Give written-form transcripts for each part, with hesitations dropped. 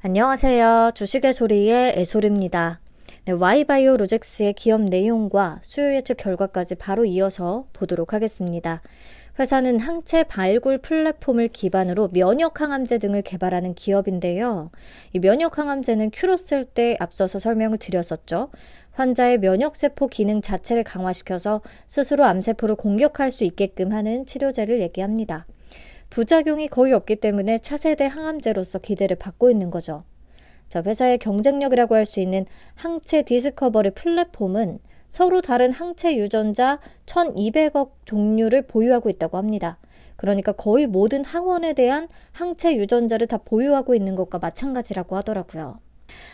안녕하세요. 주식의 소리의 애소리입니다. 네, Y바이오로직스의 기업 내용과 수요 예측 결과까지 바로 이어서 보도록 하겠습니다. 회사는 항체 발굴 플랫폼을 기반으로 면역 항암제 등을 개발하는 기업인데요. 이 면역 항암제는 큐로셀 때 앞서서 설명을 드렸었죠. 환자의 면역세포 기능 자체를 강화시켜서 스스로 암세포를 공격할 수 있게끔 하는 치료제를 얘기합니다. 부작용이 거의 없기 때문에 차세대 항암제로서 기대를 받고 있는 거죠. 자, 회사의 경쟁력이라고 할 수 있는 항체 디스커버리 플랫폼은 서로 다른 항체 유전자 1200억 종류를 보유하고 있다고 합니다. 그러니까 거의 모든 항원에 대한 항체 유전자를 다 보유하고 있는 것과 마찬가지라고 하더라고요.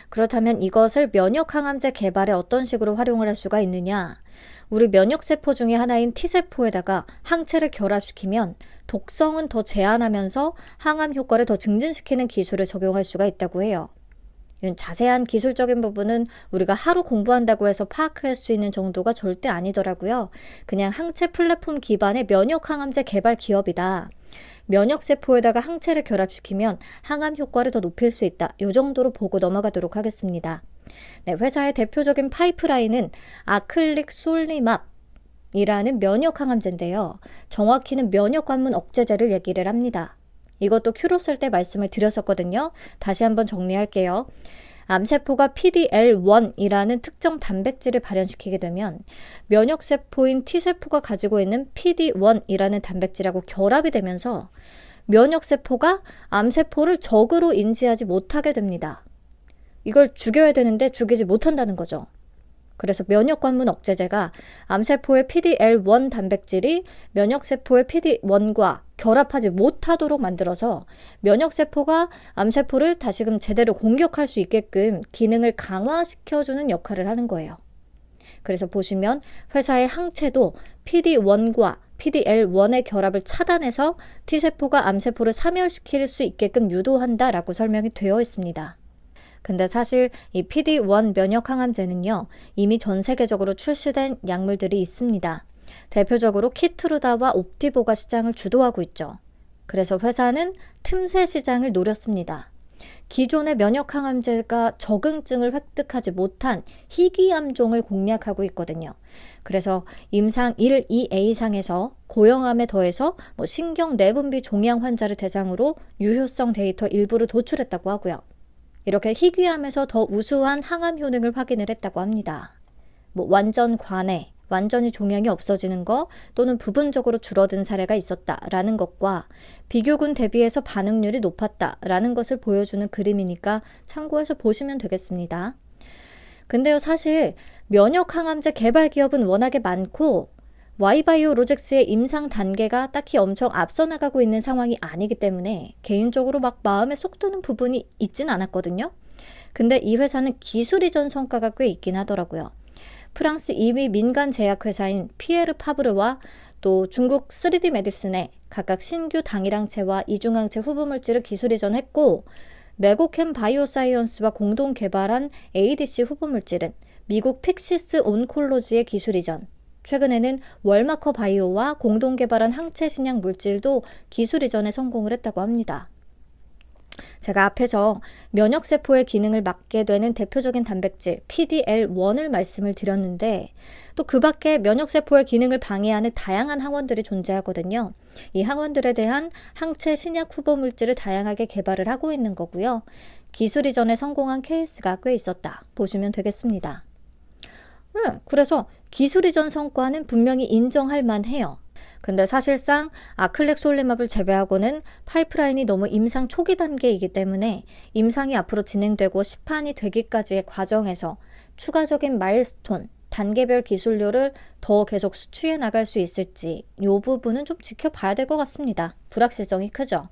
그렇다면 이것을 면역 항암제 개발에 어떤 식으로 활용을 할 수가 있느냐? 우리 면역세포 중에 하나인 T세포에다가 항체를 결합시키면 독성은 더 제한하면서 항암 효과를 더 증진시키는 기술을 적용할 수가 있다고 해요. 이런 자세한 기술적인 부분은 우리가 하루 공부한다고 해서 파악할 수 있는 정도가 절대 아니더라고요. 그냥 항체 플랫폼 기반의 면역 항암제 개발 기업이다. 면역세포에다가 항체를 결합시키면 항암 효과를 더 높일 수 있다. 이 정도로 보고 넘어가도록 하겠습니다. 네, 회사의 대표적인 파이프라인은 아클릭솔리맙이라는 면역 항암제인데요. 정확히는 면역 관문 억제제를 얘기를 합니다. 이것도 큐로셀 때 말씀을 드렸었거든요. 다시 한번 정리할게요. 암세포가 PD-L1이라는 특정 단백질을 발현시키게 되면 면역세포인 T세포가 가지고 있는 PD-1이라는 단백질하고 결합이 되면서 면역세포가 암세포를 적으로 인지하지 못하게 됩니다. 이걸 죽여야 되는데 죽이지 못한다는 거죠. 그래서 면역관문 억제제가 암세포의 PD-L1 단백질이 면역세포의 PD-1과 결합하지 못하도록 만들어서 면역세포가 암세포를 다시금 제대로 공격할 수 있게끔 기능을 강화시켜주는 역할을 하는 거예요. 그래서 보시면 회사의 항체도 PD-1과 PD-L1의 결합을 차단해서 T세포가 암세포를 사멸시킬 수 있게끔 유도한다라고 설명이 되어 있습니다. 근데 사실 이 PD-1 면역 항암제는요, 이미 전 세계적으로 출시된 약물들이 있습니다. 대표적으로 키트루다와 옵디보가 시장을 주도하고 있죠. 그래서 회사는 틈새 시장을 노렸습니다. 기존의 면역 항암제가 적응증을 획득하지 못한 희귀암종을 공략하고 있거든요. 그래서 임상 1, 2A상에서 고형암에 더해서 신경 내분비 종양 환자를 대상으로 유효성 데이터 일부를 도출했다고 하고요. 이렇게 희귀암에서 더 우수한 항암 효능을 확인을 했다고 합니다. 완전 관해, 완전히 종양이 없어지는 거 또는 부분적으로 줄어든 사례가 있었다라는 것과 비교군 대비해서 반응률이 높았다라는 것을 보여주는 그림이니까 참고해서 보시면 되겠습니다. 근데요, 사실 면역 항암제 개발 기업은 워낙에 많고 Y바이오로직스의 임상 단계가 딱히 엄청 앞서 나가고 있는 상황이 아니기 때문에 개인적으로 막 마음에 쏙 드는 부분이 있진 않았거든요. 근데 이 회사는 기술 이전 성과가 꽤 있긴 하더라고요. 프랑스 2위 민간 제약회사인 피에르 파브르와 또 중국 3D 메디슨에 각각 신규 당일항체와 이중항체 후보물질을 기술 이전했고, 레고캠 바이오사이언스와 공동 개발한 ADC 후보물질은 미국 픽시스 온콜로지의 기술 이전, 최근에는 월마커 바이오와 공동 개발한 항체 신약 물질도 기술 이전에 성공을 했다고 합니다. 제가 앞에서 면역세포의 기능을 맡게 되는 대표적인 단백질 PD-L1을 말씀을 드렸는데 또 그 밖에 면역세포의 기능을 방해하는 다양한 항원들이 존재하거든요. 이 항원들에 대한 항체 신약 후보 물질을 다양하게 개발을 하고 있는 거고요. 기술 이전에 성공한 케이스가 꽤 있었다 보시면 되겠습니다. 그래서 기술 이전 성과는 분명히 인정할 만해요. 근데 사실상 아클렉솔리맙을 제외하고는 파이프라인이 너무 임상 초기 단계이기 때문에 임상이 앞으로 진행되고 시판이 되기까지의 과정에서 추가적인 마일스톤, 단계별 기술료를 더 계속 수취해 나갈 수 있을지 이 부분은 좀 지켜봐야 될 것 같습니다. 불확실성이 크죠.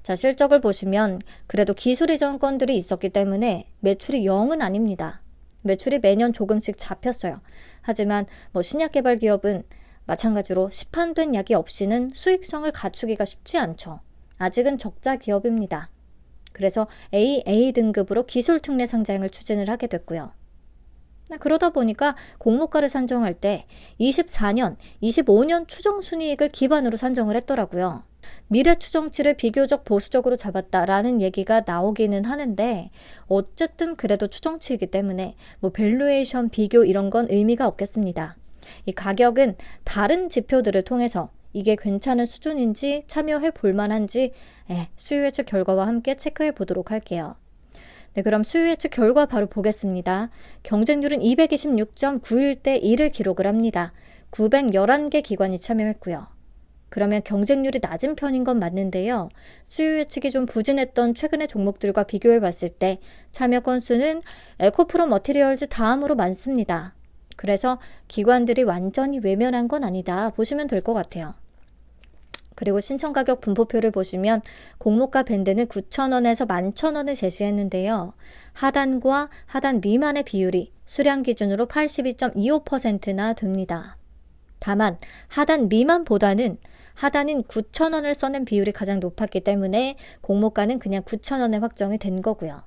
자, 실적을 보시면 그래도 기술 이전 건들이 있었기 때문에 매출이 0은 아닙니다. 매출이 매년 조금씩 잡혔어요. 하지만 신약 개발 기업은 마찬가지로 시판된 약이 없이는 수익성을 갖추기가 쉽지 않죠. 아직은 적자 기업입니다. 그래서 AA 등급으로 기술 특례 상장을 추진을 하게 됐고요. 그러다 보니까 공모가를 산정할 때 24년, 25년 추정순이익을 기반으로 산정을 했더라고요. 미래 추정치를 비교적 보수적으로 잡았다라는 얘기가 나오기는 하는데 어쨌든 그래도 추정치이기 때문에 밸류에이션 비교 이런 건 의미가 없겠습니다. 이 가격은 다른 지표들을 통해서 이게 괜찮은 수준인지 참여해 볼 만한지 수요 예측 결과와 함께 체크해 보도록 할게요. 네, 그럼 수요 예측 결과 바로 보겠습니다. 경쟁률은 226.91대 1을 기록을 합니다. 911개 기관이 참여했고요. 그러면 경쟁률이 낮은 편인 건 맞는데요. 수요 예측이 좀 부진했던 최근의 종목들과 비교해 봤을 때 참여 건수는 에코프로 머티리얼즈 다음으로 많습니다. 그래서 기관들이 완전히 외면한 건 아니다 보시면 될 것 같아요. 그리고 신청가격 분포표를 보시면 공모가 밴드는 9,000원에서 11,000원을 제시했는데요. 하단과 하단 미만의 비율이 수량 기준으로 82.25%나 됩니다. 다만 하단 미만보다는 하단인 9,000원을 써낸 비율이 가장 높았기 때문에 공모가는 그냥 9,000원에 확정이 된 거고요.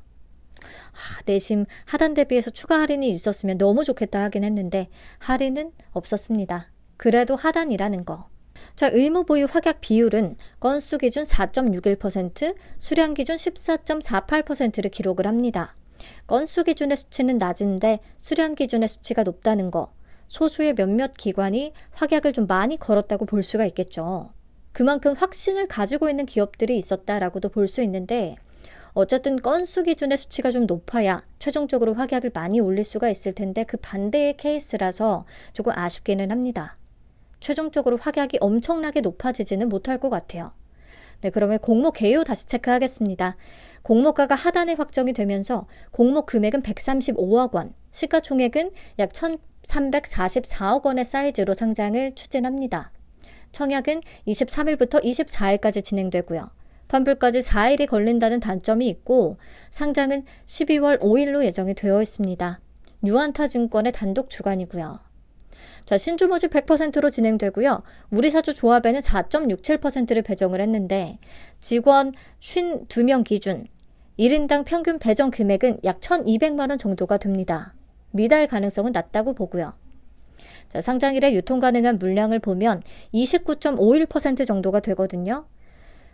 내심 하단 대비해서 추가 할인이 있었으면 너무 좋겠다 하긴 했는데 할인은 없었습니다. 그래도 하단이라는 거. 자, 의무 보유 확약 비율은 건수 기준 4.61%, 수량 기준 14.48%를 기록을 합니다. 건수 기준의 수치는 낮은데 수량 기준의 수치가 높다는 거. 소수의 몇몇 기관이 확약을 좀 많이 걸었다고 볼 수가 있겠죠. 그만큼 확신을 가지고 있는 기업들이 있었다라고도 볼 수 있는데 어쨌든 건수 기준의 수치가 좀 높아야 최종적으로 확약을 많이 올릴 수가 있을 텐데 그 반대의 케이스라서 조금 아쉽기는 합니다. 최종적으로 확약이 엄청나게 높아지지는 못할 것 같아요. 네, 그러면 공모 개요 다시 체크하겠습니다. 공모가가 하단에 확정이 되면서 공모 금액은 135억 원, 시가총액은 약 1,344억 원의 사이즈로 상장을 추진합니다. 청약은 23일부터 24일까지 진행되고요. 환불까지 4일이 걸린다는 단점이 있고 상장은 12월 5일로 예정이 되어 있습니다. 유안타증권의 단독 주관이고요. 자, 신주머지 100%로 진행되고요. 우리사주 조합에는 4.67%를 배정을 했는데 직원 52명 기준 1인당 평균 배정 금액은 약 1,200만 원 정도가 됩니다. 미달 가능성은 낮다고 보고요. 자, 상장일에 유통 가능한 물량을 보면 29.51% 정도가 되거든요.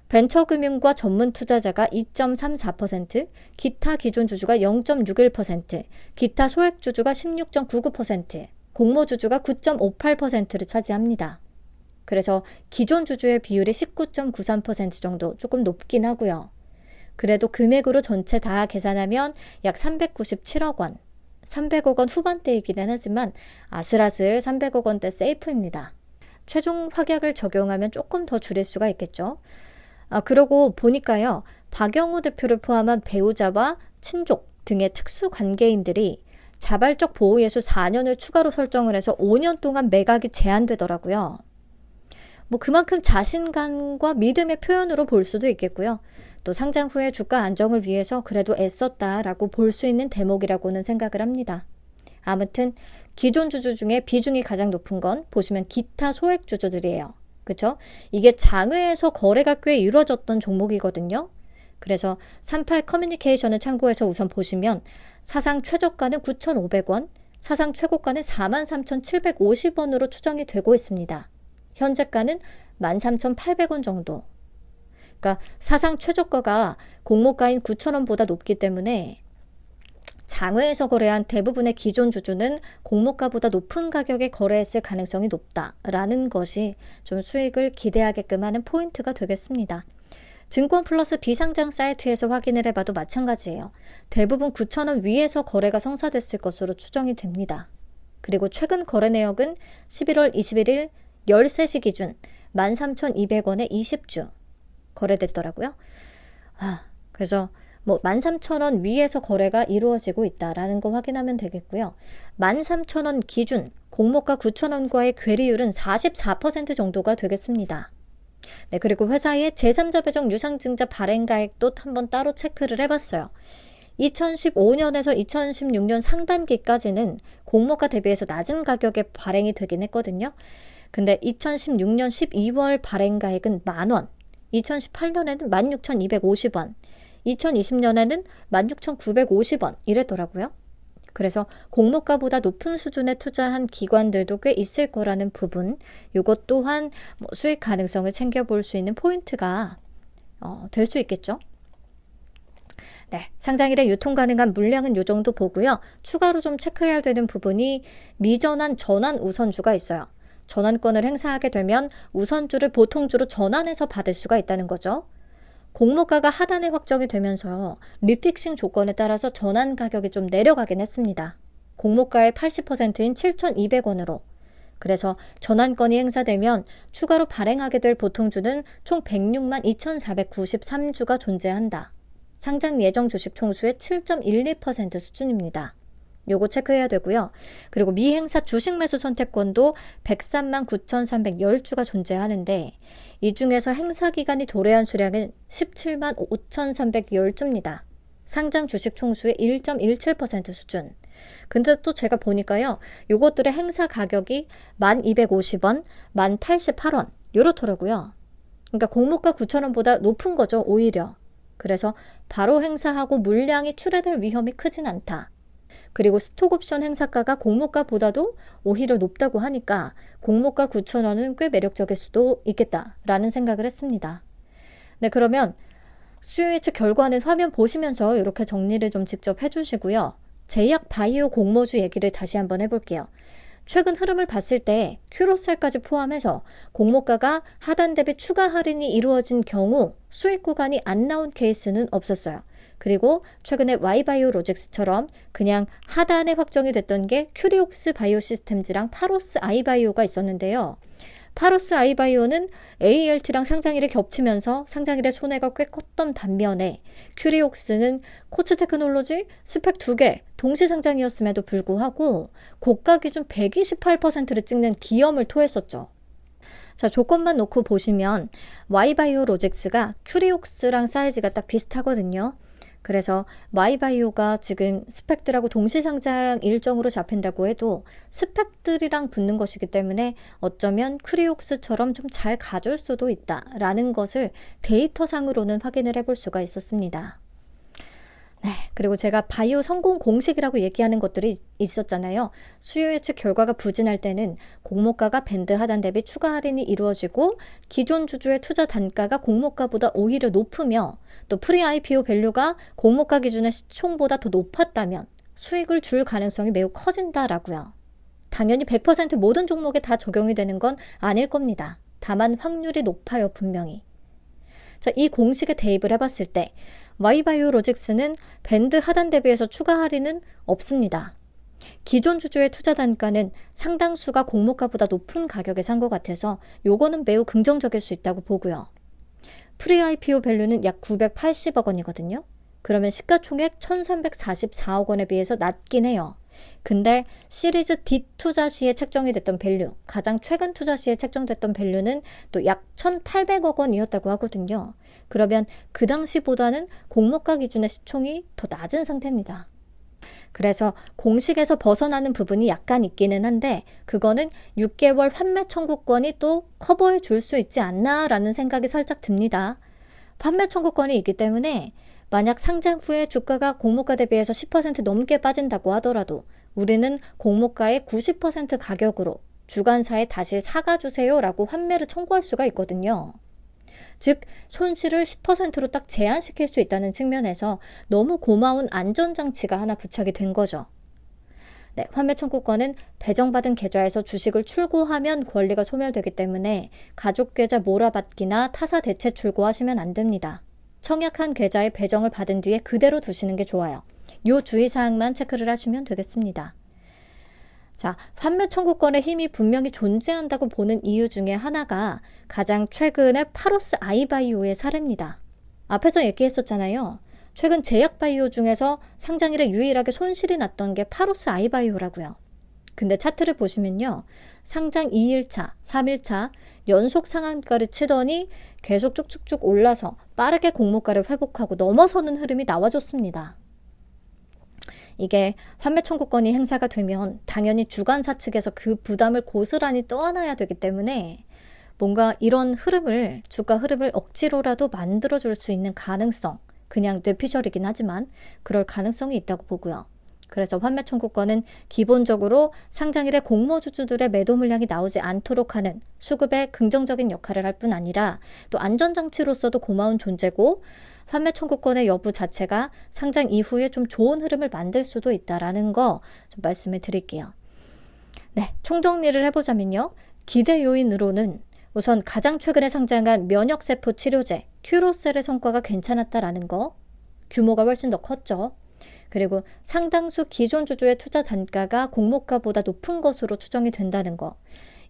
벤처금융과 전문 투자자가 2.34%, 기타 기존 주주가 0.61%, 기타 소액 주주가 16.99%, 공모 주주가 9.58%를 차지합니다. 그래서 기존 주주의 비율이 19.93% 정도 조금 높긴 하고요. 그래도 금액으로 전체 다 계산하면 약 397억 원, 300억 원 후반대이기는 하지만 아슬아슬 300억 원대 세이프입니다. 최종 확약을 적용하면 조금 더 줄일 수가 있겠죠. 그러고 보니까요. 박영우 대표를 포함한 배우자와 친족 등의 특수 관계인들이 자발적 보호예수 4년을 추가로 설정을 해서 5년 동안 매각이 제한되더라고요. 그만큼 자신감과 믿음의 표현으로 볼 수도 있겠고요. 또 상장 후에 주가 안정을 위해서 그래도 애썼다라고 볼 수 있는 대목이라고는 생각을 합니다. 아무튼 기존 주주 중에 비중이 가장 높은 건 보시면 기타 소액 주주들이에요. 그렇죠? 이게 장외에서 거래가 꽤 이루어졌던 종목이거든요. 그래서 38 커뮤니케이션을 참고해서 우선 보시면 사상 최저가는 9,500원, 사상 최고가는 43,750원으로 추정이 되고 있습니다. 현재가는 13,800원 정도. 그러니까 사상 최저가가 공모가인 9,000원보다 높기 때문에 장외에서 거래한 대부분의 기존 주주는 공모가보다 높은 가격에 거래했을 가능성이 높다라는 것이 좀 수익을 기대하게끔 하는 포인트가 되겠습니다. 증권 플러스 비상장 사이트에서 확인을 해봐도 마찬가지예요. 대부분 9,000원 위에서 거래가 성사됐을 것으로 추정이 됩니다. 그리고 최근 거래 내역은 11월 21일 13시 기준 13,200원에 20주 거래됐더라고요. 그래서 13,000원 위에서 거래가 이루어지고 있다라는 거 확인하면 되겠고요. 13,000원 기준 공모가 9,000원과의 괴리율은 44% 정도가 되겠습니다. 네, 그리고 회사의 제3자 배정 유상증자 발행가액도 한번 따로 체크를 해봤어요. 2015년에서 2016년 상반기까지는 공모가 대비해서 낮은 가격에 발행이 되긴 했거든요. 근데 2016년 12월 발행가액은 10,000원, 2018년에는 16,250원, 2020년에는 16,950원 이랬더라고요. 그래서 공모가보다 높은 수준에 투자한 기관들도 꽤 있을 거라는 부분, 이것 또한 수익 가능성을 챙겨볼 수 있는 포인트가 될 수 있겠죠. 네, 상장일에 유통 가능한 물량은 이 정도 보고요. 추가로 좀 체크해야 되는 부분이 미전환 전환 우선주가 있어요. 전환권을 행사하게 되면 우선주를 보통주로 전환해서 받을 수가 있다는 거죠. 공모가가 하단에 확정이 되면서 리픽싱 조건에 따라서 전환 가격이 좀 내려가긴 했습니다. 공모가의 80%인 7,200원으로. 그래서 전환권이 행사되면 추가로 발행하게 될 보통주는 총 106만 2,493주가 존재한다. 상장 예정 주식 총수의 7.12% 수준입니다. 요거 체크해야 되고요. 그리고 미행사 주식 매수 선택권도 103만 9,310주가 존재하는데 이 중에서 행사 기간이 도래한 수량은 17만 5,310주입니다. 상장 주식 총수의 1.17% 수준. 근데 또 제가 보니까요. 요것들의 행사 가격이 1,250원, 1,088원 요렇더라고요. 그러니까 공모가 9,000원보다 높은 거죠. 오히려. 그래서 바로 행사하고 물량이 출회될 위험이 크진 않다. 그리고 스톡옵션 행사가가 공모가보다도 오히려 높다고 하니까 공모가 9,000원은 꽤 매력적일 수도 있겠다라는 생각을 했습니다. 네, 그러면 수요 예측 결과는 화면 보시면서 이렇게 정리를 좀 직접 해주시고요. 제약 바이오 공모주 얘기를 다시 한번 해볼게요. 최근 흐름을 봤을 때 큐로셀까지 포함해서 공모가가 하단 대비 추가 할인이 이루어진 경우 수익 구간이 안 나온 케이스는 없었어요. 그리고 최근에 Y바이오로직스처럼 그냥 하단에 확정이 됐던 게 큐리옥스 바이오시스템즈랑 파로스 아이바이오가 있었는데요. 파로스 아이바이오는 ALT랑 상장일이 겹치면서 상장일의 손해가 꽤 컸던 반면에 큐리옥스는 코츠 테크놀로지, 스펙 2개 동시 상장이었음에도 불구하고 고가 기준 128%를 찍는 기염을 토했었죠. 자, 조건만 놓고 보시면 Y바이오로직스가 큐리옥스랑 사이즈가 딱 비슷하거든요. 그래서 Y바이오가 지금 스펙들하고 동시 상장 일정으로 잡힌다고 해도 스펙들이랑 붙는 것이기 때문에 어쩌면 큐리옥스처럼 좀 잘 가줄 수도 있다라는 것을 데이터상으로는 확인을 해볼 수가 있었습니다. 네, 그리고 제가 바이오 성공 공식이라고 얘기하는 것들이 있었잖아요. 수요 예측 결과가 부진할 때는 공모가가 밴드 하단 대비 추가 할인이 이루어지고 기존 주주의 투자 단가가 공모가보다 오히려 높으며 또 프리 IPO 밸류가 공모가 기준의 시총보다 더 높았다면 수익을 줄 가능성이 매우 커진다라고요. 당연히 100% 모든 종목에 다 적용이 되는 건 아닐 겁니다. 다만 확률이 높아요, 분명히. 자, 이 공식에 대입을 해봤을 때 Y바이오로직스는 밴드 하단 대비해서 추가 할인은 없습니다. 기존 주주의 투자 단가는 상당수가 공모가보다 높은 가격에 산 것 같아서 요거는 매우 긍정적일 수 있다고 보고요. 프리 IPO 밸류는 약 980억 원이거든요. 그러면 시가총액 1,344억 원에 비해서 낮긴 해요. 근데 시리즈 D 투자 시에 책정이 됐던 밸류, 가장 최근 투자 시에 책정됐던 밸류는 또 약 1,800억 원이었다고 하거든요. 그러면 그 당시보다는 공모가 기준의 시총이 더 낮은 상태입니다. 그래서 공식에서 벗어나는 부분이 약간 있기는 한데 그거는 6개월 환매 청구권이 또 커버해 줄 수 있지 않나라는 생각이 살짝 듭니다. 판매 청구권이 있기 때문에 만약 상장 후에 주가가 공모가 대비해서 10% 넘게 빠진다고 하더라도 우리는 공모가의 90% 가격으로 주관사에 다시 사가주세요 라고 환매를 청구할 수가 있거든요. 즉 손실을 10%로 딱 제한시킬 수 있다는 측면에서 너무 고마운 안전장치가 하나 부착이 된 거죠. 네, 환매 청구권은 배정받은 계좌에서 주식을 출고하면 권리가 소멸되기 때문에 가족 계좌 몰아받기나 타사 대체 출고하시면 안 됩니다. 청약한 계좌에 배정을 받은 뒤에 그대로 두시는 게 좋아요. 요 주의사항만 체크를 하시면 되겠습니다. 자, 환매 청구권의 힘이 분명히 존재한다고 보는 이유 중에 하나가 가장 최근의 파로스 아이바이오의 사례입니다. 앞에서 얘기했었잖아요. 최근 제약바이오 중에서 상장일에 유일하게 손실이 났던 게 파로스 아이바이오라고요. 근데 차트를 보시면요. 상장 2일차, 3일차 연속 상한가를 치더니 계속 쭉쭉쭉 올라서 빠르게 공모가를 회복하고 넘어서는 흐름이 나와줬습니다. 이게 환매 청구권이 행사가 되면 당연히 주관사 측에서 그 부담을 고스란히 떠안아야 되기 때문에 뭔가 이런 흐름을, 주가 흐름을 억지로라도 만들어줄 수 있는 가능성, 그냥 뇌피셜이긴 하지만 그럴 가능성이 있다고 보고요. 그래서 환매 청구권은 기본적으로 상장일에 공모주주들의 매도 물량이 나오지 않도록 하는 수급에 긍정적인 역할을 할 뿐 아니라 또 안전장치로서도 고마운 존재고, 환매 청구권의 여부 자체가 상장 이후에 좀 좋은 흐름을 만들 수도 있다라는 거 좀 말씀을 드릴게요. 네, 총정리를 해보자면요. 기대 요인으로는 우선 가장 최근에 상장한 면역세포 치료제 큐로셀의 성과가 괜찮았다라는 거, 규모가 훨씬 더 컸죠. 그리고 상당수 기존 주주의 투자 단가가 공모가보다 높은 것으로 추정이 된다는 거,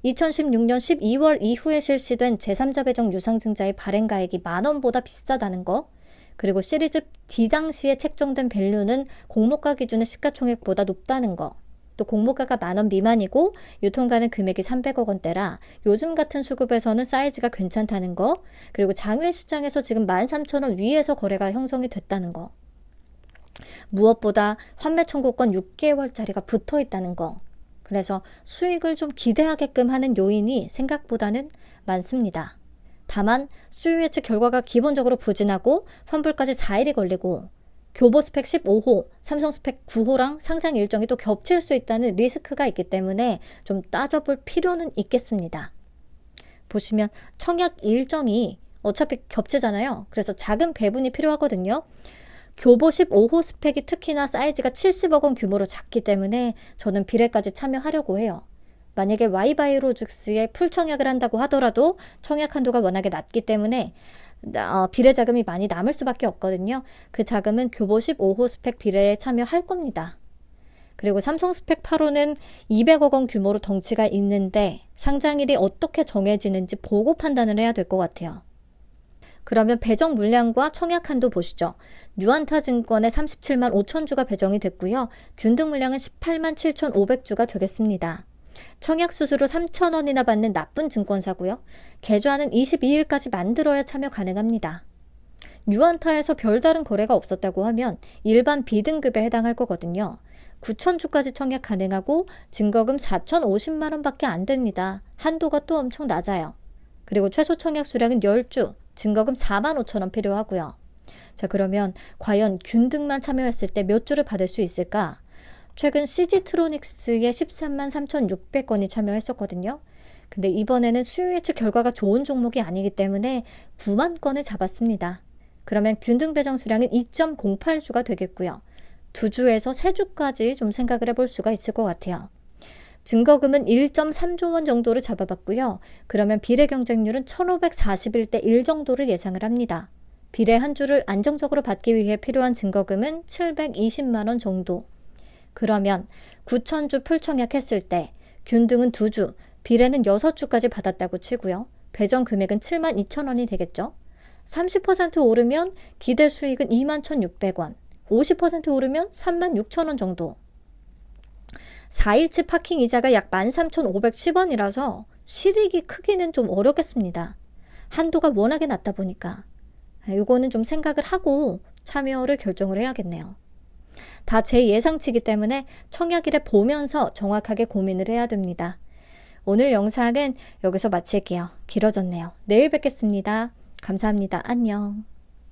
2016년 12월 이후에 실시된 제3자 배정 유상증자의 발행가액이 10,000원보다 비싸다는 거, 그리고 시리즈 D 당시에 책정된 밸류는 공모가 기준의 시가총액보다 높다는 거, 또 공모가가 10,000원 미만이고 유통가는 금액이 300억 원대라 요즘 같은 수급에서는 사이즈가 괜찮다는 거, 그리고 장외 시장에서 지금 13,000원 위에서 거래가 형성이 됐다는 거, 무엇보다 환매 청구권 6개월짜리가 붙어 있다는 거, 그래서 수익을 좀 기대하게끔 하는 요인이 생각보다는 많습니다. 다만 수요 예측 결과가 기본적으로 부진하고 환불까지 4일이 걸리고 교보 스펙 15호, 삼성 스펙 9호랑 상장 일정이 또 겹칠 수 있다는 리스크가 있기 때문에 좀 따져볼 필요는 있겠습니다. 보시면 청약 일정이 어차피 겹치잖아요. 그래서 작은 배분이 필요하거든요. 교보 15호 스펙이 특히나 사이즈가 70억 원 규모로 작기 때문에 저는 비례까지 참여하려고 해요. 만약에 Y바이오로직스에 풀 청약을 한다고 하더라도 청약 한도가 워낙에 낮기 때문에 비례 자금이 많이 남을 수밖에 없거든요. 그 자금은 교보 15호 스펙 비례에 참여할 겁니다. 그리고 삼성 스펙 8호는 200억 원 규모로 덩치가 있는데 상장일이 어떻게 정해지는지 보고 판단을 해야 될 것 같아요. 그러면 배정 물량과 청약 한도 보시죠. 뉴안타증권에 37만 5천 주가 배정이 됐고요. 균등 물량은 18만 7,500주가 되겠습니다. 청약 수수료 3,000원이나 받는 나쁜 증권사고요. 계좌는 22일까지 만들어야 참여 가능합니다. 뉴안타에서 별다른 거래가 없었다고 하면 일반 B등급에 해당할 거거든요. 9,000주까지 청약 가능하고 증거금 4,050만 원밖에 안 됩니다. 한도가 또 엄청 낮아요. 그리고 최소 청약 수량은 10주, 증거금 4만 5천 원 필요하고요. 자, 그러면 과연 균등만 참여했을 때 몇 주를 받을 수 있을까? 최근 CG트로닉스에 13만 3,600건이 참여했었거든요. 근데 이번에는 수요 예측 결과가 좋은 종목이 아니기 때문에 9만 건을 잡았습니다. 그러면 균등 배정 수량은 2.08주가 되겠고요. 2주에서 3주까지 좀 생각을 해볼 수가 있을 것 같아요. 증거금은 1.3조 원 정도를 잡아봤고요. 그러면 비례 경쟁률은 1,541대 1 정도를 예상을 합니다. 비례 한 주를 안정적으로 받기 위해 필요한 증거금은 720만 원 정도. 그러면 9,000주 풀청약했을 때 균등은 2주, 비례는 6주까지 받았다고 치고요. 배정 금액은 7만 2천 원이 되겠죠. 30% 오르면 기대 수익은 2만 1,600원, 50% 오르면 3만 6천 원 정도. 4일치 파킹 이자가 약 13,510원이라서 실익이 크기는 좀 어렵겠습니다. 한도가 워낙에 낮다 보니까 이거는 좀 생각을 하고 참여를 결정을 해야겠네요. 다 제 예상치이기 때문에 청약일에 보면서 정확하게 고민을 해야 됩니다. 오늘 영상은 여기서 마칠게요. 길어졌네요. 내일 뵙겠습니다. 감사합니다. 안녕.